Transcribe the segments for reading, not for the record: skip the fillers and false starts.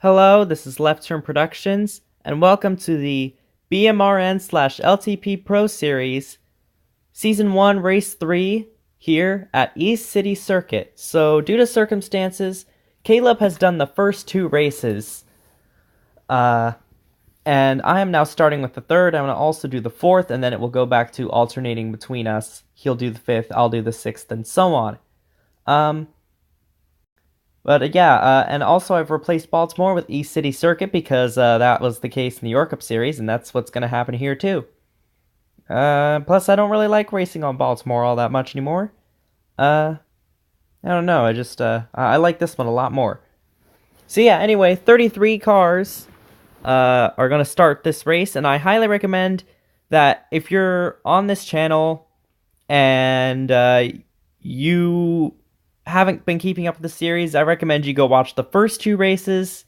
Hello, this is Left Turn Productions, and welcome to the BMRN/LTP Pro Series, Season 1, Race 3, here at East City Circuit. So, due to circumstances, Caleb has done the first two races, and I am now starting with the third. I'm going to also do the fourth, and then it will go back to alternating between us. He'll do the fifth, I'll do the sixth, and so on. And also I've replaced Baltimore with East City Circuit because that was the case in the York Cup Series, and that's what's going to happen here too. Plus I don't really like racing on Baltimore all that much anymore. I don't know, I like this one a lot more. So yeah, anyway, 33 cars are going to start this race, and I highly recommend that if you're on this channel and you haven't been keeping up with the series, I recommend you go watch the first two races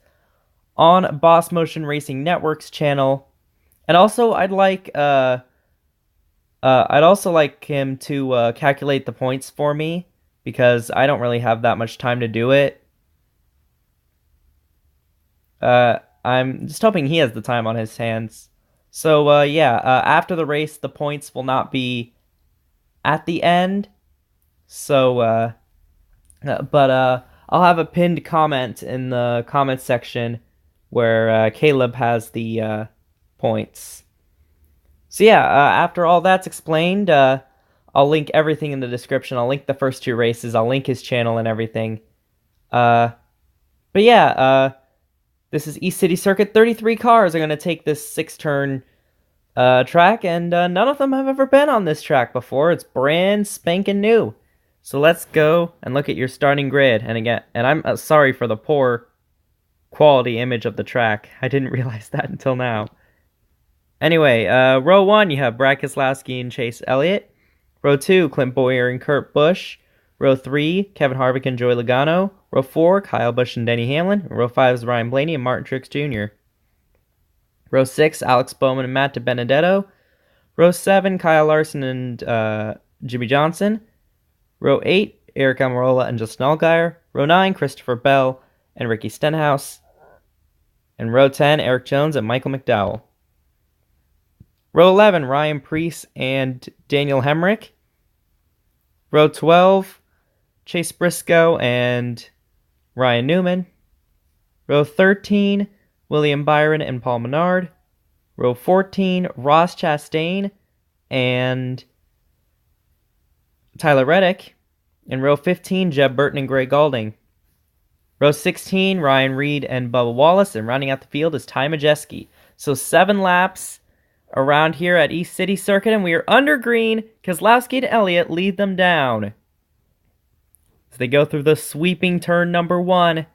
on Boss Motion Racing Network's channel. And also, I'd also like him to calculate the points for me, because I don't really have that much time to do it. I'm just hoping he has the time on his hands. So after the race, the points will not be at the end. So I'll have a pinned comment in the comment section where Caleb has the points. So yeah, after all that's explained, I'll link everything in the description. I'll link the first two races. I'll link his channel and everything. This is East City Circuit. 33 cars are going to take this 6-turn track, and none of them have ever been on this track before. It's brand spanking new. So let's go and look at your starting grid. And I'm sorry for the poor quality image of the track. I didn't realize that until now. Anyway, row 1, you have Brad Keselowski and Chase Elliott. Row 2, Clint Bowyer and Kurt Busch. Row 3, Kevin Harvick and Joey Logano. Row 4, Kyle Busch and Denny Hamlin. Row 5 is Ryan Blaney and Martin Truex Jr. Row 6, Alex Bowman and Matt DiBenedetto. Row 7, Kyle Larson and Jimmy Johnson. Row 8, Eric Almirola and Justin Allgaier. Row 9, Christopher Bell and Ricky Stenhouse. And Row 10, Eric Jones and Michael McDowell. Row 11, Ryan Preece and Daniel Hemrick. Row 12, Chase Briscoe and Ryan Newman. Row 13, William Byron and Paul Menard. Row 14, Ross Chastain and Tyler Reddick. In row 15, Jeb Burton and Greg Gaulding. Row 16, Ryan Reed and Bubba Wallace. And rounding out the field is Ty Majeski. So 7 laps around here at East City Circuit, and we are under green. Keselowski and Elliott lead them down. So they go through the sweeping turn number 1,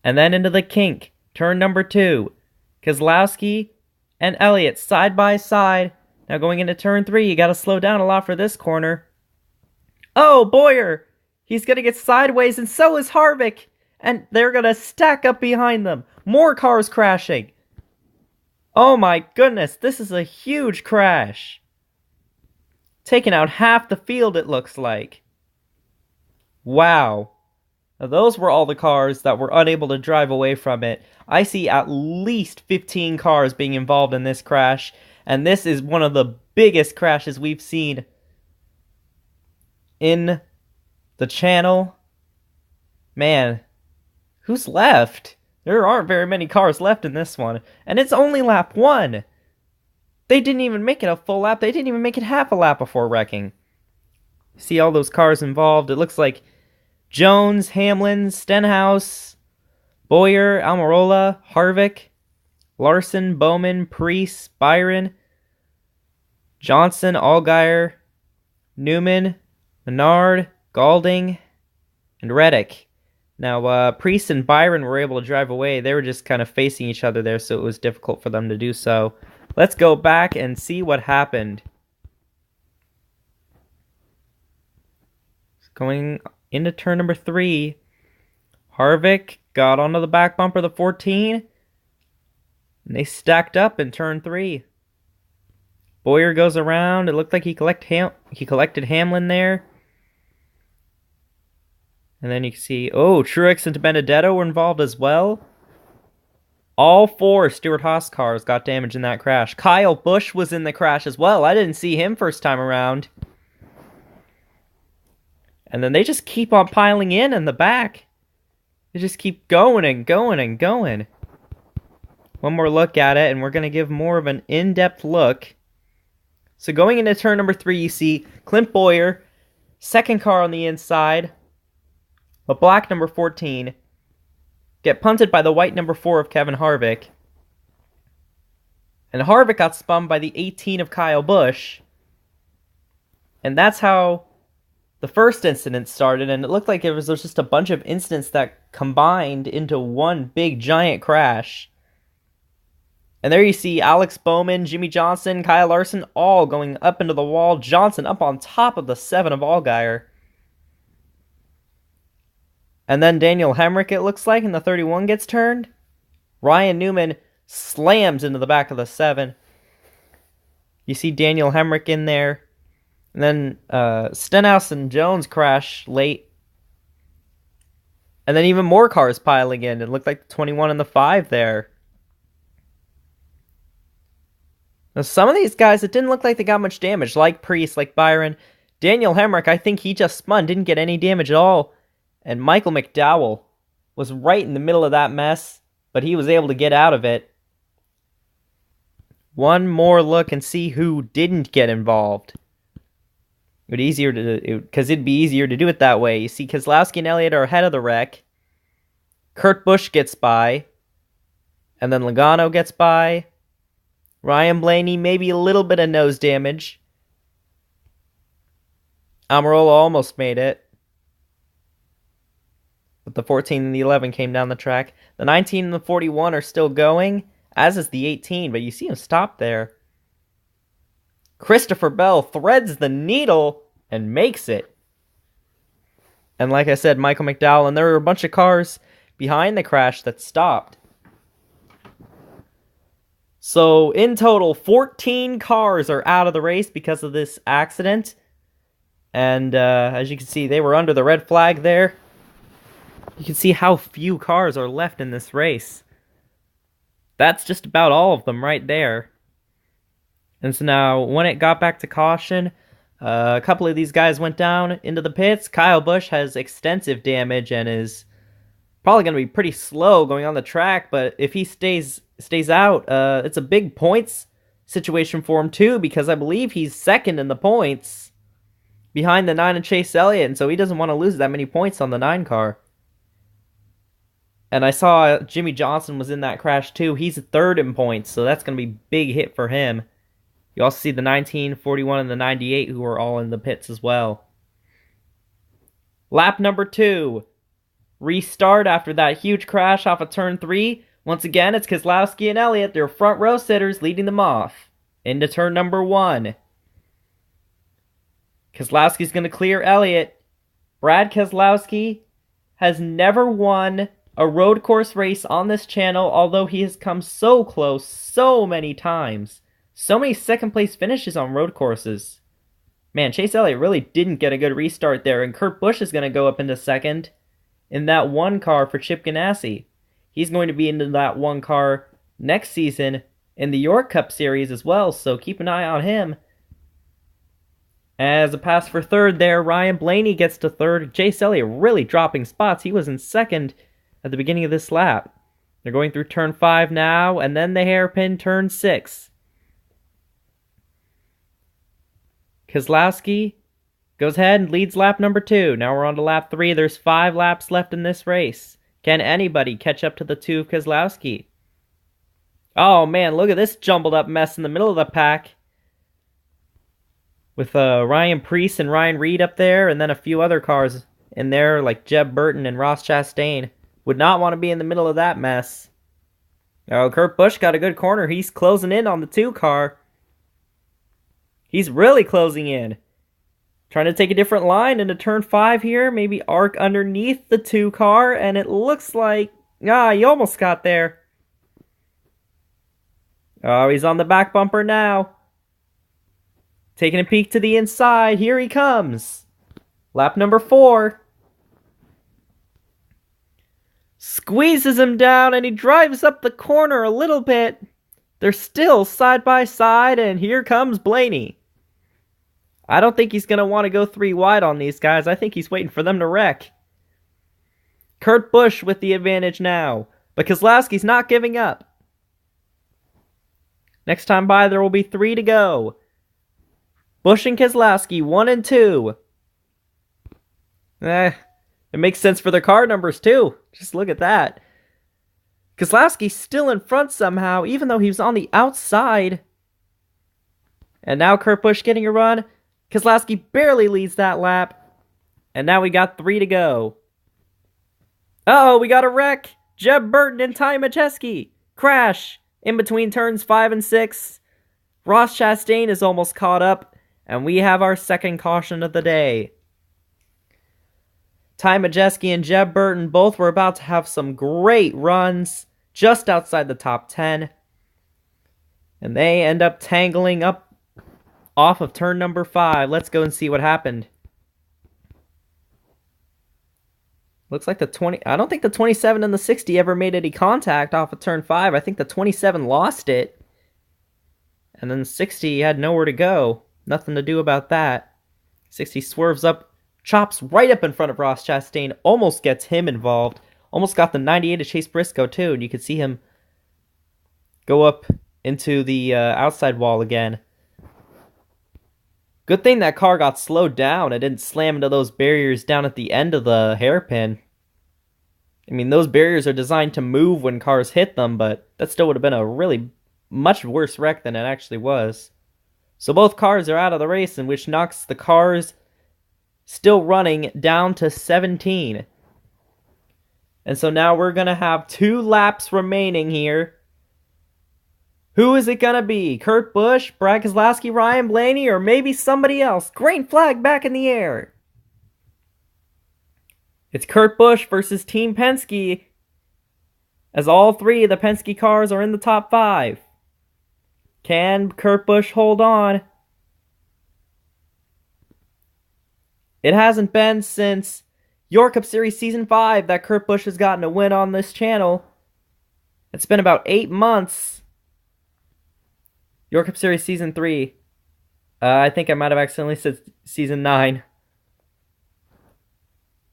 and then into the kink, turn number 2. Keselowski and Elliott side by side. Now going into turn 3, you gotta slow down a lot for this corner. Oh, Bowyer! He's gonna get sideways, and so is Harvick! And they're gonna stack up behind them. More cars crashing. Oh my goodness, this is a huge crash. Taking out half the field, it looks like. Wow. Now, those were all the cars that were unable to drive away from it. I see at least 15 cars being involved in this crash, and this is one of the biggest crashes we've seen in the channel. Man, who's left? There aren't very many cars left in this one, and it's only lap 1. They didn't even make it a full lap. They didn't even make it half a lap before wrecking. See all those cars involved? It looks like Jones, Hamlin, Stenhouse, Bowyer, Almirola, Harvick, Larson, Bowman, Preece, Byron, Johnson, Allgaier, Newman, Menard, Gaulding, and Reddick. Now, Preece and Byron were able to drive away. They were just kind of facing each other there, so it was difficult for them to do so. Let's go back and see what happened. Going into turn number 3, Harvick got onto the back bumper of the 14, and they stacked up in turn 3. Bowyer goes around. It looked like he collected Hamlin there. And then you can see, Truex and DiBenedetto were involved as well. All four Stewart-Haas cars got damaged in that crash. Kyle Busch was in the crash as well. I didn't see him first time around. And then they just keep on piling in the back. They just keep going and going and going. One more look at it, and we're going to give more of an in-depth look. So going into turn number 3, you see Clint Bowyer, second car on the inside, the black number 14, get punted by the white number 4 of Kevin Harvick. And Harvick got spun by the 18 of Kyle Busch. And that's how the first incident started, and it looked like there was just a bunch of incidents that combined into one big giant crash. And there you see Alex Bowman, Jimmy Johnson, Kyle Larson all going up into the wall. Johnson up on top of the 7 of Allgaier. And then Daniel Hemrick, it looks like, in the 31 gets turned. Ryan Newman slams into the back of the 7. You see Daniel Hemrick in there. And then Stenhouse and Jones crash late. And then even more cars piling in. It looked like the 21 and the 5 there. Now, some of these guys, it didn't look like they got much damage. Like Priest, like Byron. Daniel Hemrick, I think he just spun. Didn't get any damage at all. And Michael McDowell was right in the middle of that mess. But he was able to get out of it. One more look and see who didn't get involved. Because it'd be easier to do it that way. You see, Keselowski and Elliott are ahead of the wreck. Kurt Busch gets by. And then Logano gets by. Ryan Blaney, maybe a little bit of nose damage. Almirola almost made it. But the 14 and the 11 came down the track. The 19 and the 41 are still going, as is the 18, but you see him stop there. Christopher Bell threads the needle and makes it. And like I said, Michael McDowell, and there were a bunch of cars behind the crash that stopped. So in total, 14 cars are out of the race because of this accident. And as you can see, they were under the red flag there. You can see how few cars are left in this race. That's just about all of them right there. And so now, when it got back to caution, a couple of these guys went down into the pits. Kyle Busch has extensive damage and is probably going to be pretty slow going on the track, but if he stays out, it's a big points situation for him too, because I believe he's second in the points behind the 9 and Chase Elliott, and so he doesn't want to lose that many points on the 9 car. And I saw Jimmy Johnson was in that crash too. He's third in points, so that's going to be a big hit for him. You also see the 19, 41, and the 98 who are all in the pits as well. Lap number 2. Restart after that huge crash off of turn 3. Once again, it's Keselowski and Elliott, their front row sitters, leading them off. Into turn number 1. Keselowski's going to clear Elliott. Brad Keselowski has never won a road course race on this channel, although he has come so close so many times. So many second place finishes on road courses. Man, Chase Elliott really didn't get a good restart there, and Kurt Busch is going to go up into second in that 1 car for Chip Ganassi. He's going to be into that 1 car next season in the York Cup Series as well, so keep an eye on him. As a pass for third there, Ryan Blaney gets to third. Chase Elliott really dropping spots. He was in second at the beginning of this lap. They're going through turn 5 now, and then the hairpin turn 6. Keselowski goes ahead and leads lap number 2. Now we're on to lap 3. There's 5 laps left in this race. Can anybody catch up to the 2 of Keselowski? Oh man, look at this jumbled up mess in the middle of the pack. With Ryan Preece and Ryan Reed up there, and then a few other cars in there like Jeb Burton and Ross Chastain. Would not want to be in the middle of that mess. Oh, Kurt Busch got a good corner. He's closing in on the 2 car. He's really closing in. Trying to take a different line into turn 5 here. Maybe arc underneath the 2 car. And it looks like... he almost got there. Oh, he's on the back bumper now. Taking a peek to the inside. Here he comes. Lap number 4. Squeezes him down, and he drives up the corner a little bit. They're still side by side, and here comes Blaney. I don't think he's going to want to go 3 wide on these guys. I think he's waiting for them to wreck. Kurt Busch with the advantage now, but Keselowski's not giving up. Next time by, there will be 3 to go. Busch and Keselowski, 1 and 2. It makes sense for their car numbers, too. Just look at that. Keselowski's still in front somehow, even though he was on the outside. And now Kurt Busch getting a run. Keselowski barely leads that lap. And now we got 3 to go. Uh-oh, we got a wreck. Jeb Burton and Ty Majeski crash in between turns 5 and 6. Ross Chastain is almost caught up. And we have our second caution of the day. Ty Majeski and Jeb Burton both were about to have some great runs just outside the top 10. And they end up tangling up off of turn number 5. Let's go and see what happened. Looks like I don't think the 27 and the 60 ever made any contact off of turn 5. I think the 27 lost it. And then the 60 had nowhere to go. Nothing to do about that. 60 swerves up. Chops right up in front of Ross Chastain, almost gets him involved. Almost got the 98 to Chase Briscoe, too, and you could see him go up into the outside wall again. Good thing that car got slowed down. It didn't slam into those barriers down at the end of the hairpin. I mean, those barriers are designed to move when cars hit them, but that still would have been a really much worse wreck than it actually was. So both cars are out of the race, in which knocks the cars still running down to 17. And so now we're going to have 2 laps remaining here. Who is it going to be? Kurt Busch, Brad Keselowski, Ryan Blaney, or maybe somebody else? Green flag back in the air. It's Kurt Busch versus Team Penske, as all 3 of the Penske cars are in the top 5. Can Kurt Busch hold on? It hasn't been since York Cup Series Season 5 that Kurt Busch has gotten a win on this channel. It's been about 8 months. York Cup Series Season 3. I think I might have accidentally said Season 9.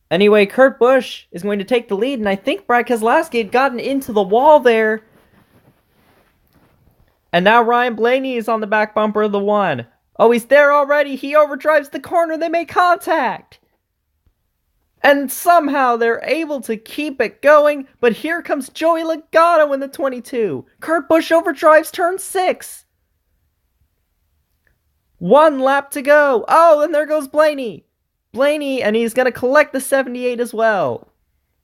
Anyway, Kurt Busch is going to take the lead, and I think Brad Keselowski had gotten into the wall there. And now Ryan Blaney is on the back bumper of the 1. Oh, he's there already. He overdrives the corner. They make contact. And somehow they're able to keep it going. But here comes Joey Logano in the 22. Kurt Busch overdrives turn 6. 1 lap to go. Oh, and there goes Blaney. Blaney, and he's going to collect the 78 as well.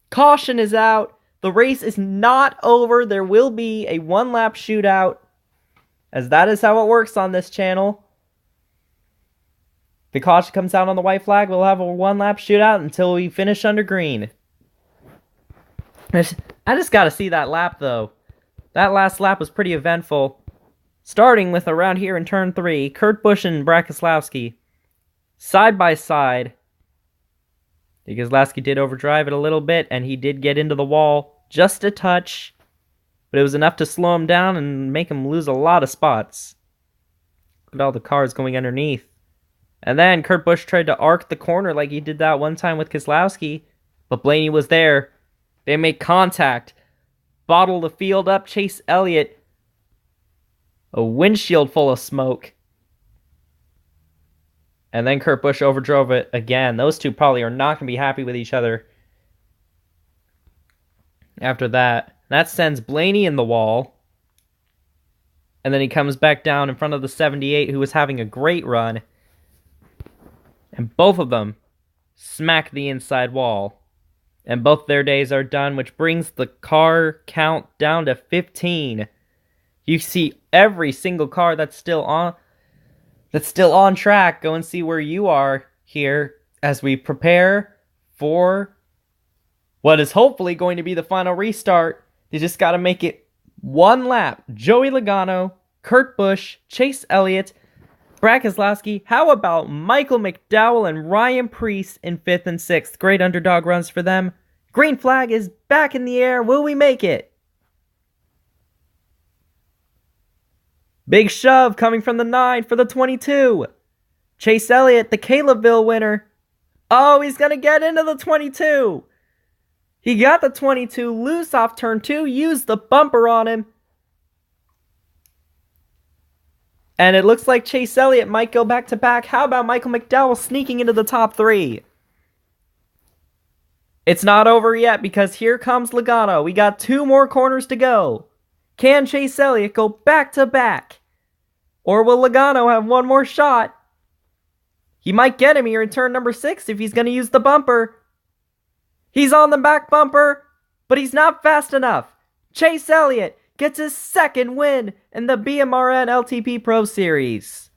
Caution is out. The race is not over. There will be a 1-lap shootout, as that is how it works on this channel. The caution comes out on the white flag. We'll have a 1-lap shootout until we finish under green. I just got to see that lap, though. That last lap was pretty eventful. Starting with around here in turn 3, Kurt Busch and Brad Keselowski side by side. Keselowski did overdrive it a little bit, and he did get into the wall just a touch. But it was enough to slow him down and make him lose a lot of spots. Look at all the cars going underneath. And then Kurt Busch tried to arc the corner like he did that one time with Keselowski. But Blaney was there. They make contact. Bottle the field up. Chase Elliott. A windshield full of smoke. And then Kurt Busch overdrove it again. Those two probably are not going to be happy with each other after that. That sends Blaney in the wall. And then he comes back down in front of the 78, who was having a great run. And both of them smack the inside wall. And both their days are done, which brings the car count down to 15. You see every single car that's still on track. Go and see where you are here as we prepare for what is hopefully going to be the final restart. They just got to make it 1 lap. Joey Logano, Kurt Busch, Chase Elliott, Brad Keselowski. How about Michael McDowell and Ryan Preece in 5th and 6th? Great underdog runs for them. Green flag is back in the air. Will we make it? Big shove coming from the 9 for the 22. Chase Elliott, the Calebville winner. Oh, he's going to get into the 22. He got the 22 loose off turn 2, used the bumper on him. And it looks like Chase Elliott might go back to back. How about Michael McDowell sneaking into the top 3? It's not over yet because here comes Logano. We got 2 more corners to go. Can Chase Elliott go back to back? Or will Logano have one more shot? He might get him here in turn number 6 if he's going to use the bumper. He's on the back bumper, but he's not fast enough. Chase Elliott gets his 2nd win in the BMRN LTP Pro Series.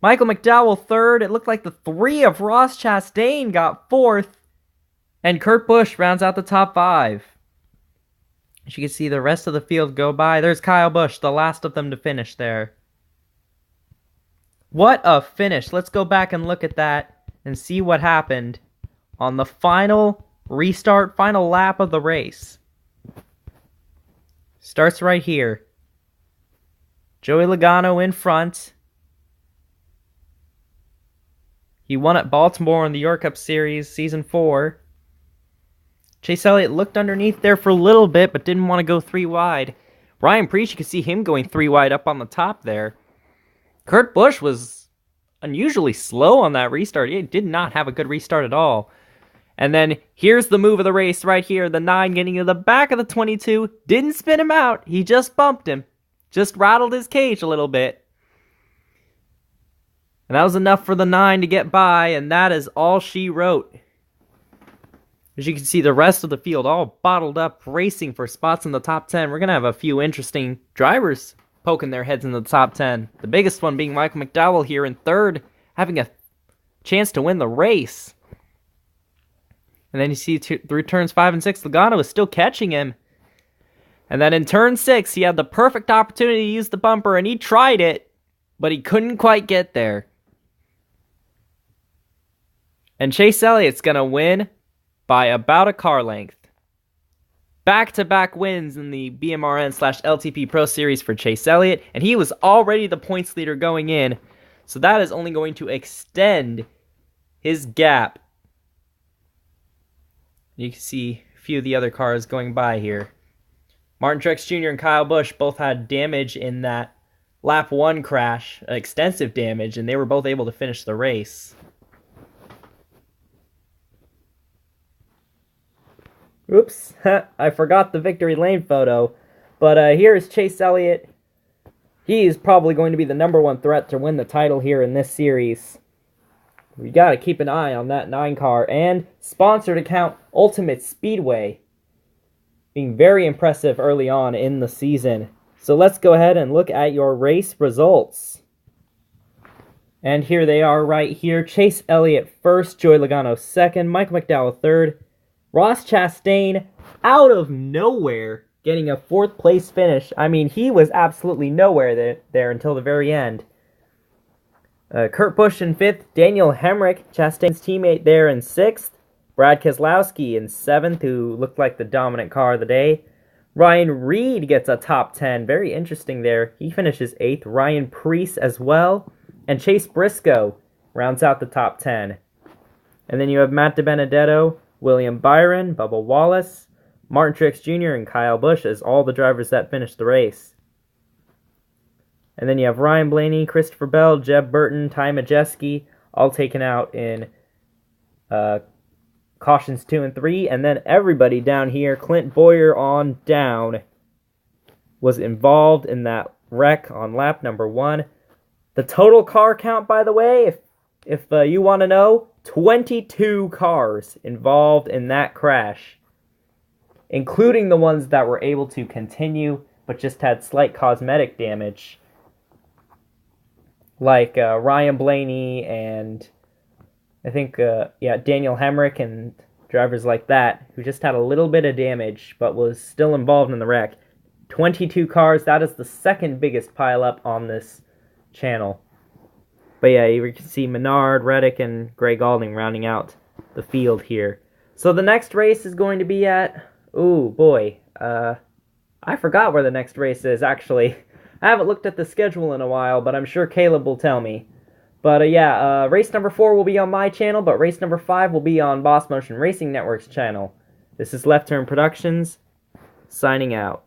Michael McDowell 3rd. It looked like the 3 of Ross Chastain got 4th. And Kurt Busch rounds out the top 5. As you can see the rest of the field go by. There's Kyle Busch, the last of them to finish there. What a finish. Let's go back and look at that and see what happened on the final restart, final lap of the race. Starts right here. Joey Logano in front. He won at Baltimore in the York Cup Series, Season 4. Chase Elliott looked underneath there for a little bit, but didn't want to go 3 wide. Ryan Preece, you could see him going 3 wide up on the top there. Kurt Busch was unusually slow on that restart. He did not have a good restart at all. And then here's the move of the race right here. The 9 getting to the back of the 22. Didn't spin him out. He just bumped him. Just rattled his cage a little bit. And that was enough for the 9 to get by, and that is all she wrote. As you can see, the rest of the field all bottled up, racing for spots in the top 10. We're going to have a few interesting drivers poking their heads in the top 10. The biggest one being Michael McDowell here in 3rd, having a chance to win the race. And then you see through turns 5 and 6, Logano is still catching him. And then in turn 6, he had the perfect opportunity to use the bumper, and he tried it, but he couldn't quite get there. And Chase Elliott's going to win by about a car length. Back-to-back wins in the BMRN/LTP Pro Series for Chase Elliott, and he was already the points leader going in, so that is only going to extend his gap. You can see a few of the other cars going by here. Martin Truex Jr. and Kyle Busch both had damage in that lap 1 crash, extensive damage, and they were both able to finish the race. Oops, I forgot the victory lane photo. But here is Chase Elliott. He is probably going to be the number 1 threat to win the title here in this series. We got to keep an eye on that 9 car. And sponsored account Ultimate Speedway, being very impressive early on in the season. So let's go ahead and look at your race results. And here they are right here. Chase Elliott 1st, Joey Logano 2nd, Michael McDowell 3rd. Ross Chastain, out of nowhere, getting a 4th place finish. I mean, he was absolutely nowhere there until the very end. Kurt Busch in 5th, Daniel Hemrick, Chastain's teammate there in 6th. Brad Keselowski in 7th, who looked like the dominant car of the day. Ryan Reed gets a top 10. Very interesting there. He finishes 8th. Ryan Preece as well. And Chase Briscoe rounds out the top 10. And then you have Matt DiBenedetto, William Byron, Bubba Wallace, Martin Truex Jr., and Kyle Busch as all the drivers that finished the race. And then you have Ryan Blaney, Christopher Bell, Jeb Burton, Ty Majeski, all taken out in cautions 2 and 3. And then everybody down here, Clint Boyer on down, was involved in that wreck on lap number 1. The total car count, by the way, if you want to know, 22 cars involved in that crash, including the ones that were able to continue but just had slight cosmetic damage, like Ryan Blaney and I think Daniel Hemrick and drivers like that, who just had a little bit of damage but was still involved in the wreck. 22 cars, that is the 2nd biggest pileup on this channel. But yeah, you can see Menard, Reddick, and Greg Galding rounding out the field here. So the next race is going to be at... Ooh, boy. I forgot where the next race is, actually. I haven't looked at the schedule in a while, but I'm sure Caleb will tell me. But yeah, race number 4 will be on my channel, but race number 5 will be on Boss Motion Racing Network's channel. This is Left Turn Productions, signing out.